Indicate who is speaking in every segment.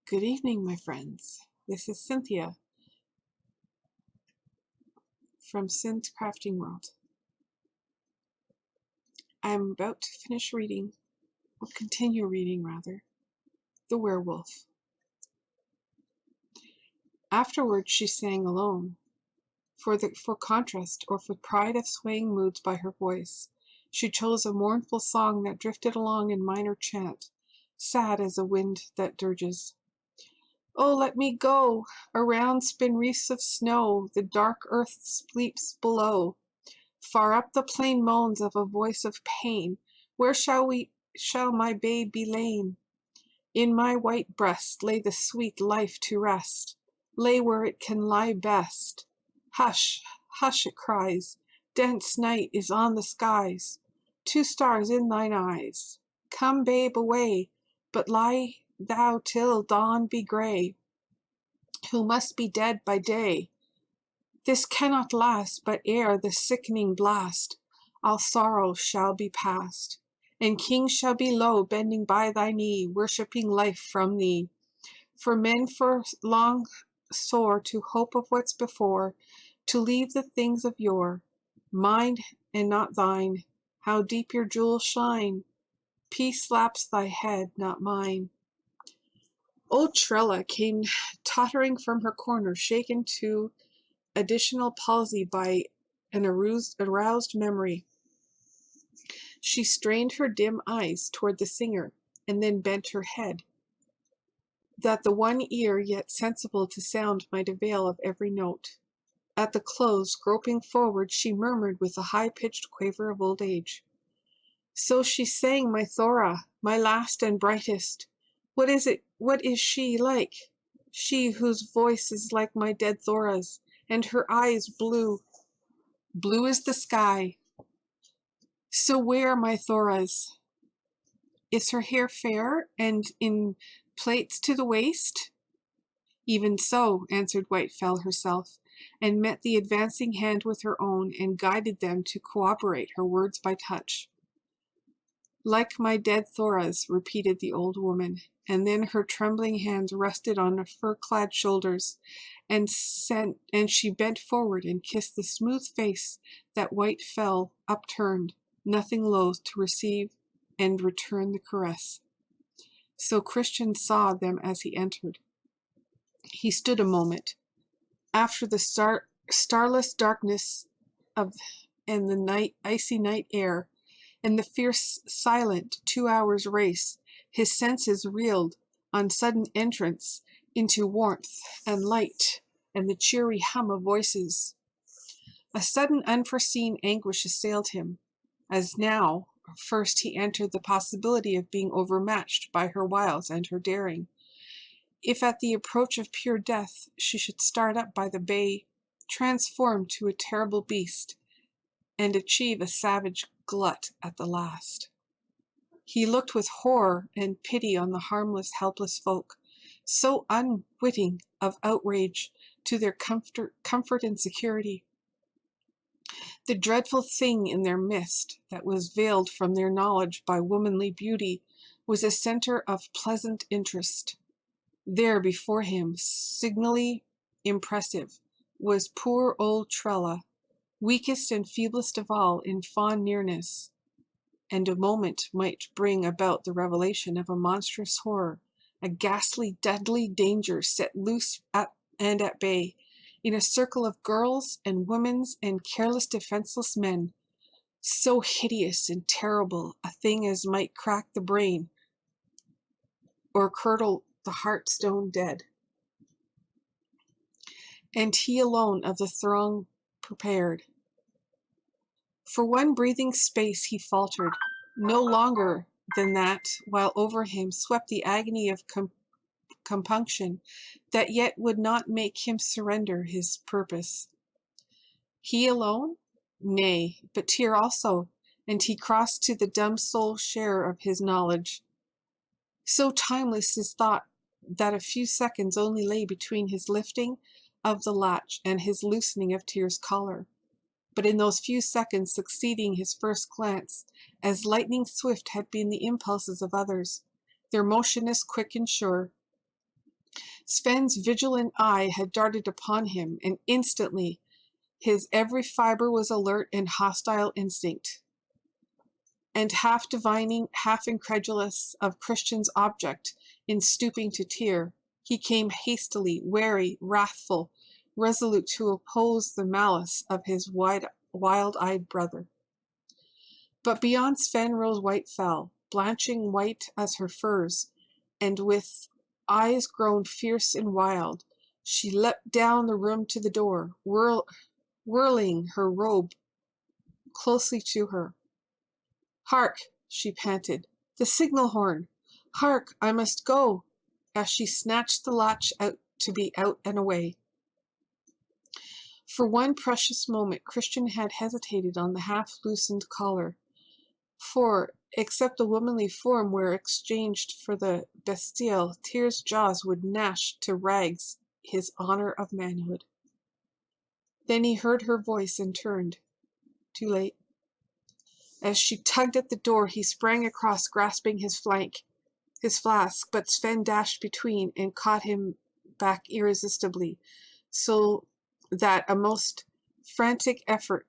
Speaker 1: Good evening, my friends. This is Cynthia from cynscraftingworld. I'm about to finish reading, or continue reading rather, The Werewolf. Afterwards she sang alone, for contrast or for pride of swaying moods by her voice. She chose a mournful song that drifted along in minor chant, sad as a wind that dirges. Oh, let me go! Around spin wreaths of snow, the dark earth sleeps below. Far up the plain moans of a voice of pain. Where shall my babe be lain? In my white breast lay the sweet life to rest, lay where it can lie best. Hush, hush, it cries, dense night is on the skies, 2 stars in thine eyes. Come, babe, away, but lie thou till dawn be grey, who must be dead by day. This cannot last, but ere the sickening blast, all sorrow shall be past, and kings shall be low, bending by thy knee, worshipping life from thee. For men for long soar to hope of what's before, to leave the things of yore, mine and not thine. How deep your jewels shine! Peace slaps thy head, not mine. Old Trella came tottering from her corner, shaken to additional palsy by an aroused memory. She strained her dim eyes toward the singer, and then bent her head, that the one ear yet sensible to sound might avail of every note. At the close, groping forward, she murmured with a high-pitched quaver of old age, "So she sang, my Thora, my last and brightest. What is she like? She whose voice is like my dead Thora's, and her eyes blue as the sky. So where, my Thora's? Is her hair fair, and in plaits to the waist?" "Even so," answered Whitefell herself, and met the advancing hand with her own, and guided them to cooperate her words by touch. "Like my dead Thora's," repeated the old woman, and then her trembling hands rested on the fur-clad shoulders, and she bent forward and kissed the smooth face that Whitefell upturned, nothing loath to receive and return the caress. So Christian saw them as he entered. He stood a moment. After the starless darkness and the icy night air, and the fierce, silent 2 hours' race, his senses reeled on sudden entrance into warmth and light and the cheery hum of voices. A sudden unforeseen anguish assailed him, as now first he entered the possibility of being overmatched by her wiles and her daring. If at the approach of pure death she should start up by the bay, transformed to a terrible beast, and achieve a savage glut at the last. He looked with horror and pity on the harmless, helpless folk, so unwitting of outrage to their comfort and security. The dreadful thing in their midst that was veiled from their knowledge by womanly beauty was a center of pleasant interest. There before him, signally impressive, was poor old Trella, weakest and feeblest of all in fond nearness, and a moment might bring about the revelation of a monstrous horror, a ghastly, deadly danger set loose at bay, in a circle of girls and women and careless, defenseless men, so hideous and terrible a thing as might crack the brain or curdle the heart stone dead. And he alone of the throng prepared. For one breathing space he faltered, no longer than that, while over him swept the agony of compunction that yet would not make him surrender his purpose. He alone? Nay, but Tyr also, and he crossed to the dumb soul share of his knowledge. So timeless his thought that a few seconds only lay between his lifting of the latch and his loosening of Tyr's collar. But in those few seconds succeeding his first glance, as lightning swift had been the impulses of others, their motion as quick and sure. Sven's vigilant eye had darted upon him, and instantly his every fiber was alert in hostile instinct. And half divining, half incredulous of Christian's object in stooping to tear, he came hastily, wary, wrathful, resolute to oppose the malice of his wild-eyed brother. But beyond Sven Rose White fell, blanching white as her furs, and with eyes grown fierce and wild, she leapt down the room to the door, whirling her robe closely to her. "Hark!" she panted. "The signal horn! Hark! I must go!" as she snatched the latch out to be out and away. For one precious moment Christian had hesitated on the half-loosened collar, for, except the womanly form where exchanged for the bestial, Tyr's jaws would gnash to rags his honor of manhood. Then he heard her voice and turned. Too late. As she tugged at the door, he sprang across, grasping his flask, but Sven dashed between and caught him back irresistibly, so that a most frantic effort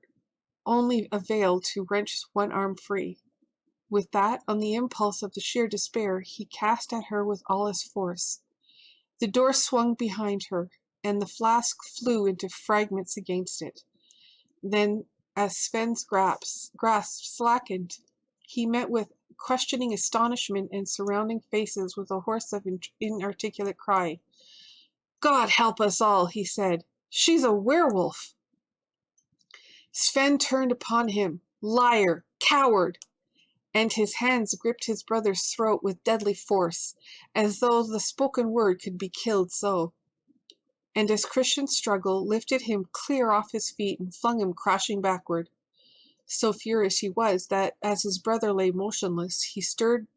Speaker 1: only availed to wrench one arm free. With that, on the impulse of the sheer despair, he cast at her with all his force. The door swung behind her, and the flask flew into fragments against it. Then, as Sven's grasp slackened, he met with questioning astonishment and surrounding faces with a hoarse of inarticulate cry. "God help us all," he said. "She's a werewolf!" Sven turned upon him. "Liar! Coward!" And his hands gripped his brother's throat with deadly force, as though the spoken word could be killed so. And as Christian's struggle lifted him clear off his feet and flung him crashing backward, so furious he was that, as his brother lay motionless, he stirred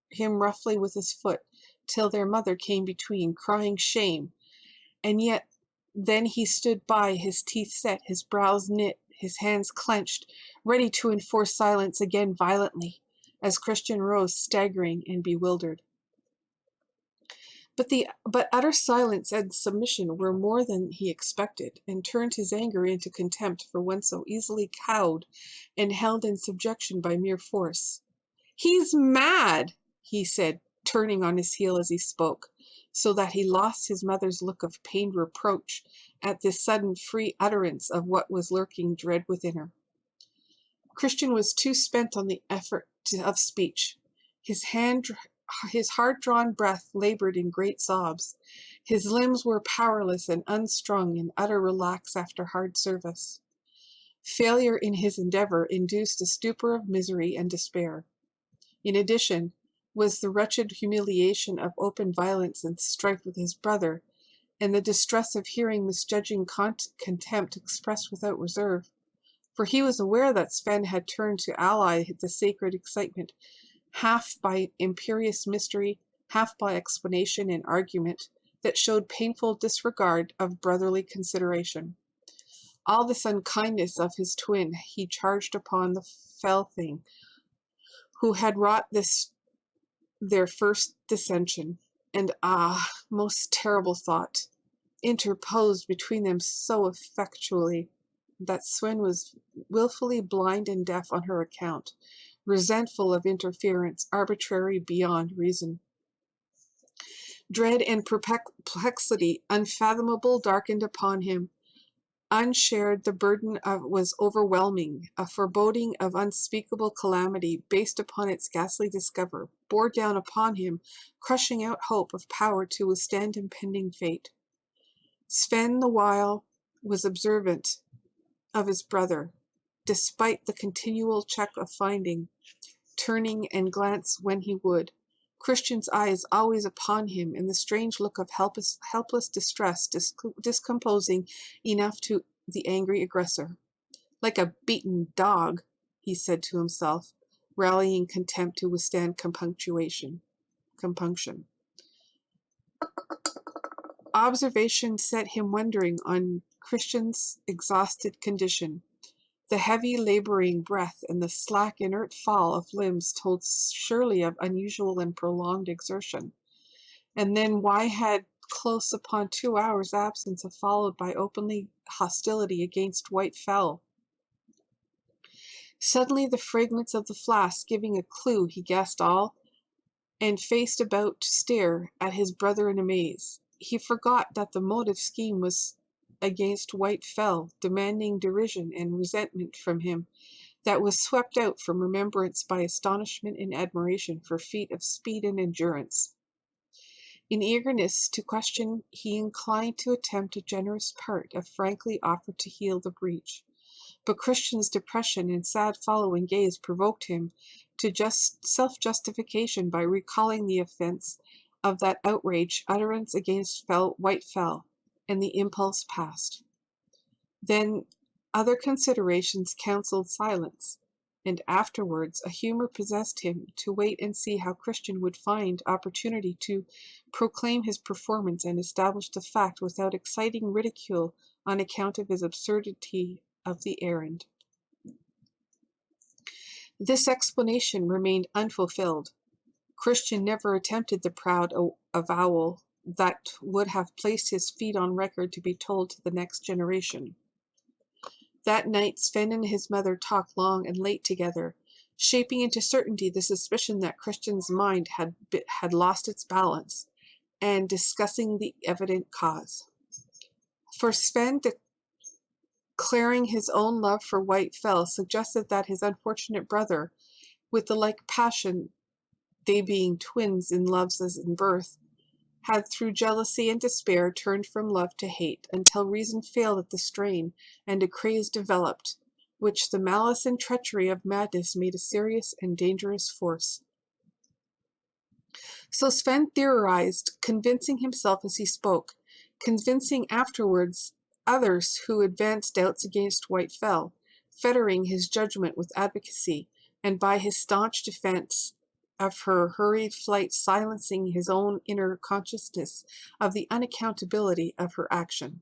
Speaker 1: him roughly with his foot till their mother came between, crying shame, and yet then he stood by, his teeth set, his brows knit, his hands clenched, ready to enforce silence again violently, as Christian rose staggering and bewildered. But utter silence and submission were more than he expected, and turned his anger into contempt for one so easily cowed and held in subjection by mere force. "He's mad," he said, turning on his heel as he spoke, so that he lost his mother's look of pained reproach at this sudden free utterance of what was lurking dread within her. Christian was too spent on the effort of speech. His hard-drawn breath labored in great sobs. His limbs were powerless and unstrung in utter relax after hard service. Failure in his endeavor induced a stupor of misery and despair. In addition, was the wretched humiliation of open violence and strife with his brother, and the distress of hearing misjudging contempt expressed without reserve, for he was aware that Sven had turned to ally the sacred excitement, half by imperious mystery, half by explanation and argument that showed painful disregard of brotherly consideration. All this unkindness of his twin he charged upon the fell thing, who had wrought this their first dissension, and most terrible thought, interposed between them so effectually that Sven was wilfully blind and deaf on her account, resentful of interference, arbitrary beyond reason. Dread and perplexity unfathomable darkened upon him. Unshared, the burden was overwhelming. A foreboding of unspeakable calamity, based upon its ghastly discovery, bore down upon him, crushing out hope of power to withstand impending fate. Sven, the while, was observant of his brother, despite the continual check of finding, turning and glance when he would, Christian's eyes always upon him, and the strange look of helpless distress discomposing enough to the angry aggressor. "Like a beaten dog," he said to himself, rallying contempt to withstand compunction. Observation set him wondering on Christian's exhausted condition. The heavy laboring breath and the slack inert fall of limbs told surely of unusual and prolonged exertion. And then why had close upon 2 hours' absence followed by openly hostility against White Fell. Suddenly the fragments of the flask giving a clue, he guessed all, and faced about to stare at his brother in amaze. He forgot that the motive scheme was against White Fell, demanding derision and resentment from him, that was swept out from remembrance by astonishment and admiration for feat of speed and endurance. In eagerness to question, he inclined to attempt a generous part, frankly offered to heal the breach. But Christian's depression and sad following gaze provoked him to self-justification by recalling the offense of that outrage utterance against White Fell, and the impulse passed. Then other considerations counseled silence, and afterwards a humor possessed him to wait and see how Christian would find opportunity to proclaim his performance and establish the fact without exciting ridicule on account of his absurdity of the errand. This explanation remained unfulfilled. Christian never attempted the proud avowal that would have placed his feat on record to be told to the next generation. That night Sven and his mother talked long and late together, shaping into certainty the suspicion that Christian's mind had lost its balance, and discussing the evident cause. For Sven, declaring his own love for White Fell, suggested that his unfortunate brother, with the like passion, they being twins in loves as in birth, had through jealousy and despair turned from love to hate, until reason failed at the strain, and a craze developed, which the malice and treachery of madness made a serious and dangerous force. So Sven theorized, convincing himself as he spoke, convincing afterwards others who advanced doubts against White Fell, fettering his judgment with advocacy, and by his staunch defense of her hurried flight silencing his own inner consciousness of the unaccountability of her action.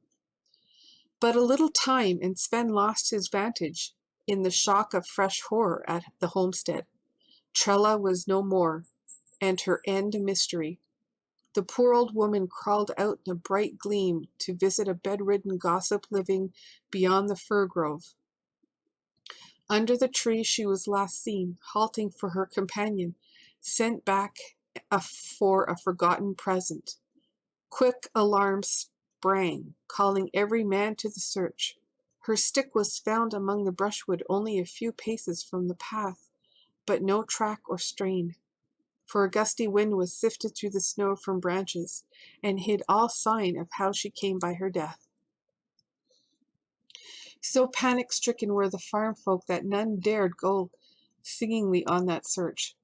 Speaker 1: But a little time, and Sven lost his vantage in the shock of fresh horror at the homestead. Trella was no more, and her end a mystery. The poor old woman crawled out in a bright gleam to visit a bedridden gossip living beyond the fir grove. Under the tree she was last seen, halting for her companion, sent back for a forgotten present. Quick alarm sprang, calling every man to the search. Her stick was found among the brushwood only a few paces from the path, but no track or strain, for a gusty wind was sifted through the snow from branches, and hid all sign of how she came by her death. So panic-stricken were the farm folk that none dared go singingly on that search.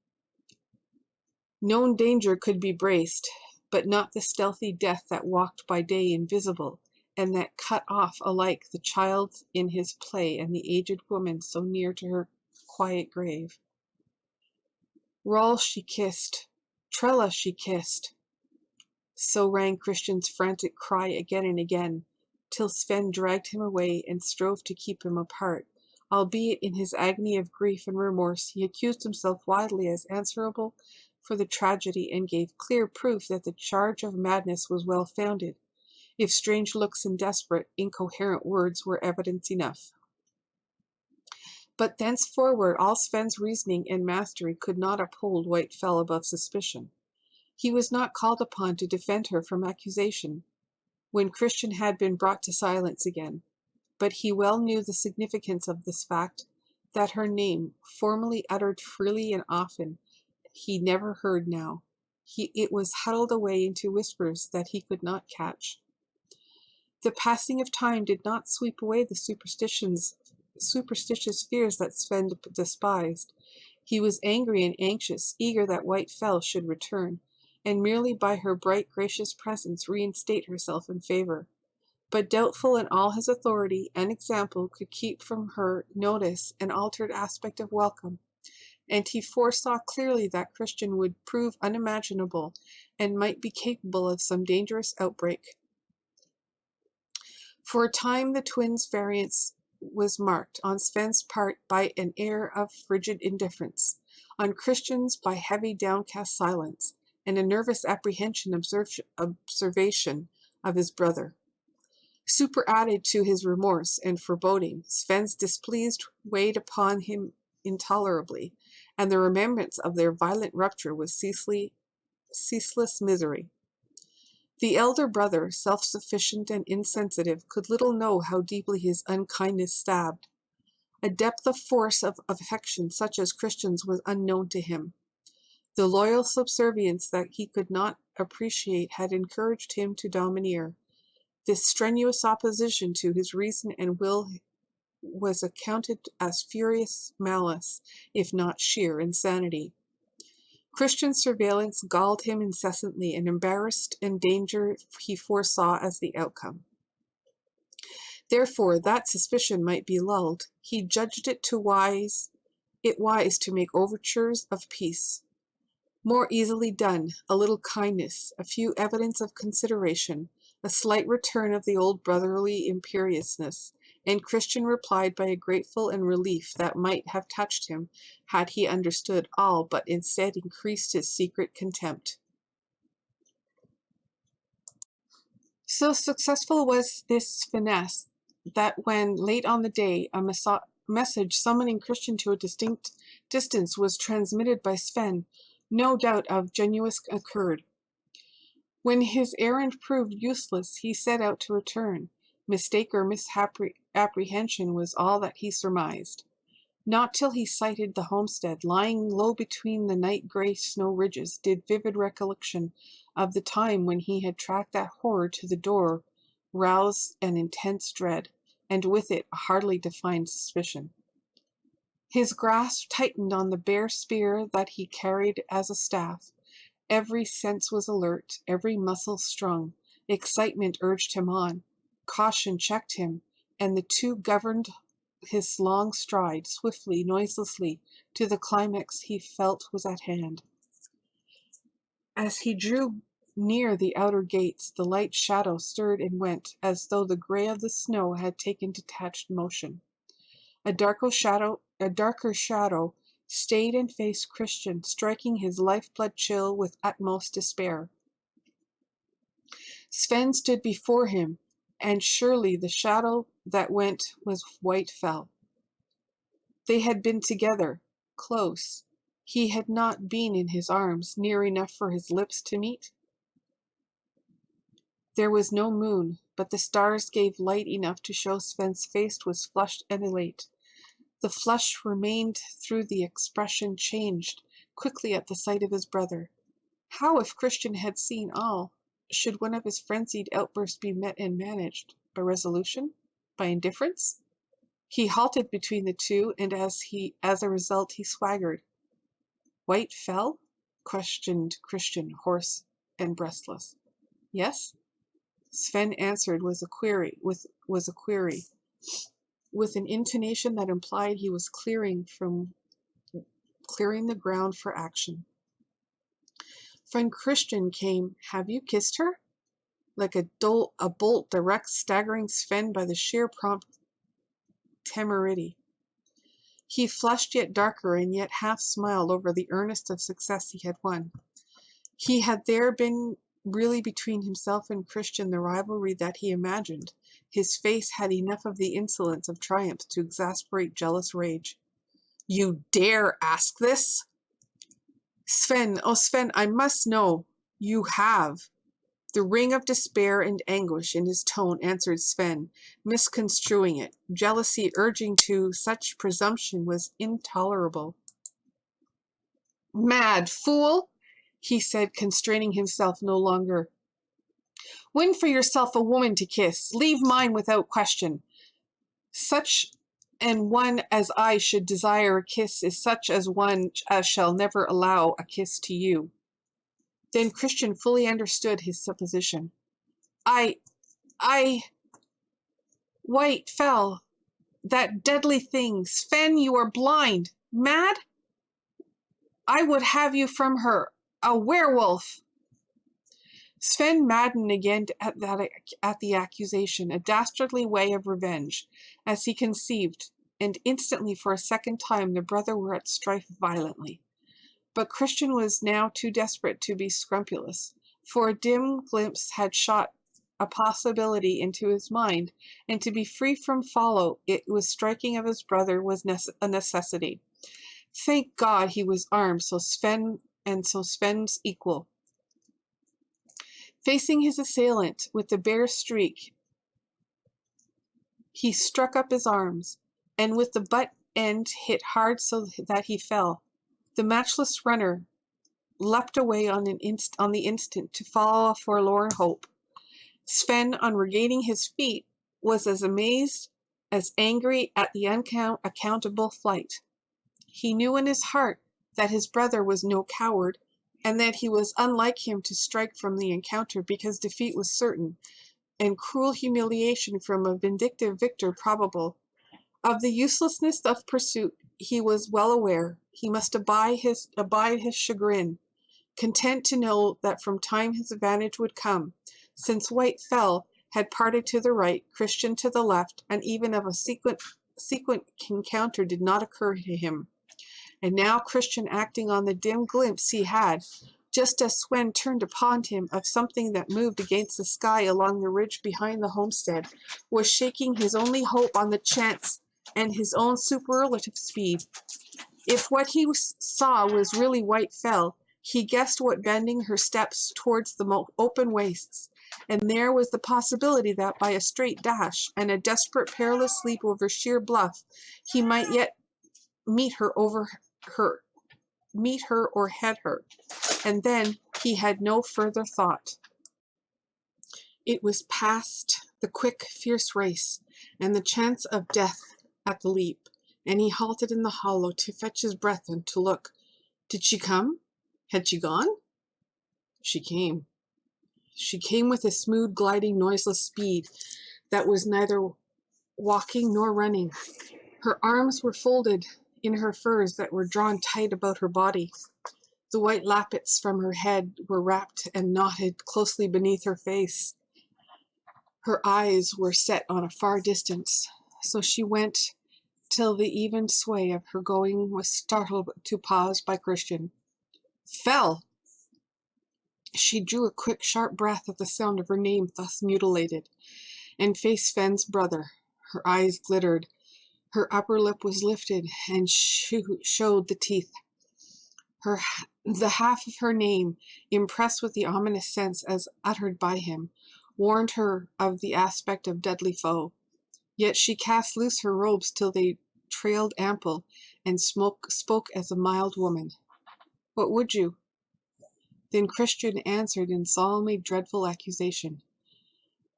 Speaker 1: Known danger could be braced, but not the stealthy death that walked by day invisible, and that cut off alike the child in his play and the aged woman so near to her quiet grave. Rawl she kissed, Trella she kissed. So rang Christian's frantic cry again and again, till Sven dragged him away and strove to keep him apart. Albeit in his agony of grief and remorse, he accused himself widely as answerable for the tragedy, and gave clear proof that the charge of madness was well founded, if strange looks and desperate, incoherent words were evidence enough. But thenceforward all Sven's reasoning and mastery could not uphold White Fell above suspicion. He was not called upon to defend her from accusation, when Christian had been brought to silence again, but he well knew the significance of this fact, that her name, formerly uttered freely and often, he never heard now. It was huddled away into whispers that he could not catch. The passing of time did not sweep away the superstitious fears that Sven despised. He was angry and anxious, eager that White Fell should return, and merely by her bright, gracious presence reinstate herself in favor. But doubtful in all his authority and example could keep from her notice an altered aspect of welcome, and he foresaw clearly that Christian would prove unimaginable and might be capable of some dangerous outbreak. For a time the twins' variance was marked, on Sven's part by an air of frigid indifference, on Christian's by heavy downcast silence, and a nervous observation of his brother. Superadded to his remorse and foreboding, Sven's displeasure weighed upon him intolerably, and the remembrance of their violent rupture was ceaseless misery. The elder brother, self-sufficient and insensitive, could little know how deeply his unkindness stabbed. A depth of force of affection such as Christian's was unknown to him. The loyal subservience that he could not appreciate had encouraged him to domineer. This strenuous opposition to his reason and will was accounted as furious malice, if not sheer insanity. Christian's surveillance galled him incessantly, and embarrassed and danger he foresaw as the outcome. Therefore, that suspicion might be lulled, he judged it wise to make overtures of peace. More easily done, a little kindness, a few evidence of consideration, a slight return of the old brotherly imperiousness, and Christian replied by a grateful and relief that might have touched him had he understood all, but instead increased his secret contempt. So successful was this finesse that when, late on the day, a message summoning Christian to a distinct distance was transmitted by Sven, no doubt of genuineness occurred. When his errand proved useless, he set out to return. Mistake or misapprehension was all that he surmised. Not till he sighted the homestead, lying low between the night-gray snow ridges, did vivid recollection of the time when he had tracked that horror to the door rouse an intense dread, and with it a hardly defined suspicion. His grasp tightened on the bare spear that he carried as a staff. Every sense was alert, every muscle strung. Excitement urged him on. Caution checked him, and the two governed his long stride, swiftly, noiselessly, to the climax he felt was at hand. As he drew near the outer gates, the light shadow stirred and went, as though the gray of the snow had taken detached motion. A darker shadow stayed and faced Christian, striking his lifeblood chill with utmost despair. Sven stood before him, and surely the shadow that went was White Fell. They had been together, close. He had not been in his arms, near enough for his lips to meet. There was no moon, but the stars gave light enough to show Sven's face was flushed and elate. The flush remained through the expression changed quickly at the sight of his brother. How if Christian had seen all? Should one of his frenzied outbursts be met and managed? By resolution? By indifference? He halted between the two, and as a result he swaggered. White Fell? Questioned Christian, hoarse and breathless. Yes? Sven answered with a query, with an intonation that implied he was clearing the ground for action. From Christian came, "Have you kissed her?" Like a bolt direct, staggering Sven by the sheer prompt temerity. He flushed yet darker, and yet half smiled over the earnest of success he had won. Had there been really between himself and Christian the rivalry that he imagined? His face had enough of the insolence of triumph to exasperate jealous rage. "You dare ask this?" Sven, oh Sven, I must know. You have. The ring of despair and anguish in his tone answered Sven, misconstruing it. Jealousy urging to such presumption was intolerable. "Mad fool," he said, constraining himself no longer. "Win for yourself a woman to kiss. Leave mine without question. Such an one as I should desire a kiss is such as one as shall never allow a kiss to you." Then Christian fully understood his supposition. White Fell, that deadly thing. Sven, you are blind. Mad? I would have you from her. A werewolf." Sven maddened again at the accusation, a dastardly way of revenge, as he conceived, and instantly for a second time the brother were at strife violently. But Christian was now too desperate to be scrupulous, for a dim glimpse had shot a possibility into his mind, and to be free from follow it was striking of his brother was a necessity. Thank God he was armed, so Sven's equal. Facing his assailant with the bare streak, he struck up his arms, and with the butt end hit hard so that he fell. The matchless runner leapt away on the instant to follow a forlorn hope. Sven, on regaining his feet, was as amazed, as angry at the unaccountable flight. He knew in his heart that his brother was no coward, and that he was unlike him to strike from the encounter because defeat was certain, and cruel humiliation from a vindictive victor probable. Of the uselessness of pursuit he was well aware. He must abide his chagrin, content to know that from time his advantage would come, since White Fell had parted to the right, Christian to the left, and even of a sequent encounter did not occur to him. And now Christian, acting on the dim glimpse he had, just as Sven turned upon him, of something that moved against the sky along the ridge behind the homestead, was shaking his only hope on the chance and his own superlative speed. If what he saw was really White Fell, he guessed what bending her steps towards the open wastes, and there was the possibility that by a straight dash and a desperate perilous leap over sheer bluff, he might yet meet her or head her, and then he had no further thought. It was past the quick, fierce race, and the chance of death at the leap, and he halted in the hollow to fetch his breath and to look. Did she come? Had she gone? She came. She came with a smooth, gliding, noiseless speed that was neither walking nor running. Her arms were folded in her furs that were drawn tight about her body. The white lappets from her head were wrapped and knotted closely beneath her face. Her eyes were set on a far distance, so she went till the even sway of her going was startled to pause by Christian. Fell! She drew a quick, sharp breath at the sound of her name thus mutilated, and faced Sven's brother. Her eyes glittered. Her upper lip was lifted and showed the teeth. The half of her name, impressed with the ominous sense as uttered by him, warned her of the aspect of deadly foe. Yet she cast loose her robes till they trailed ample, and spoke as a mild woman. What would you? Then Christian answered in solemnly dreadful accusation.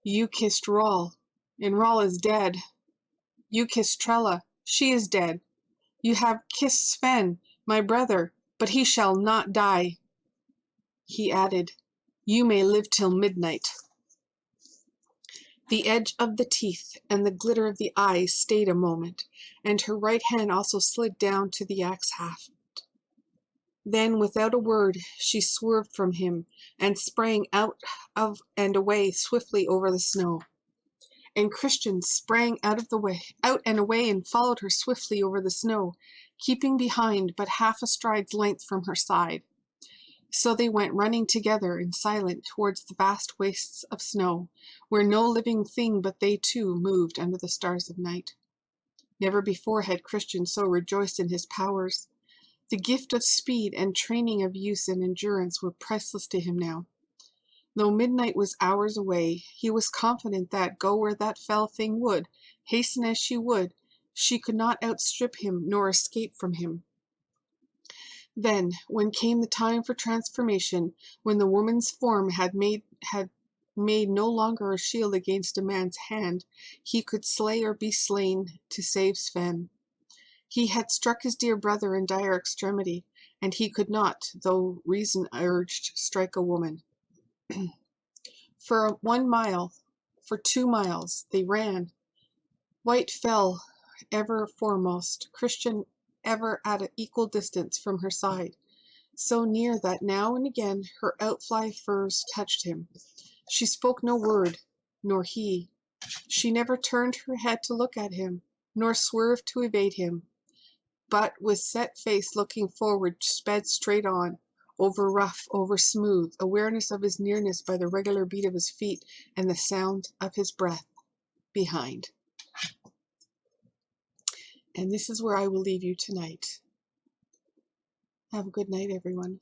Speaker 1: You kissed Roll, and Roll is dead. You kissed Trella, she is dead. You have kissed Sven, my brother, but he shall not die. He added, You may live till midnight. The edge of the teeth and the glitter of the eyes stayed a moment, and her right hand also slid down to the axe haft. Then, without a word, she swerved from him and sprang out of and away swiftly over the snow. And Christian sprang out and away and followed her swiftly over the snow, keeping behind but half a stride's length from her side. So they went running together in silence towards the vast wastes of snow, where no living thing but they two moved under the stars of night. Never before had Christian so rejoiced in his powers. The gift of speed and training of use and endurance were priceless to him now. Though midnight was hours away, he was confident that, go where that fell thing would, hasten as she would, she could not outstrip him nor escape from him. Then, when came the time for transformation, when the woman's form had made no longer a shield against a man's hand, he could slay or be slain to save Sven. He had struck his dear brother in dire extremity, and he could not, though reason urged, strike a woman. For 1 mile, for 2 miles, they ran. White Fell ever foremost, Christian ever at an equal distance from her side, so near that now and again her outfly furs touched him. She spoke no word, nor he. She never turned her head to look at him, nor swerved to evade him. but with set face looking forward, sped straight on, over rough, over smooth, awareness of his nearness by the regular beat of his feet and the sound of his breath behind. And this is where I will leave you tonight. Have a good night, everyone.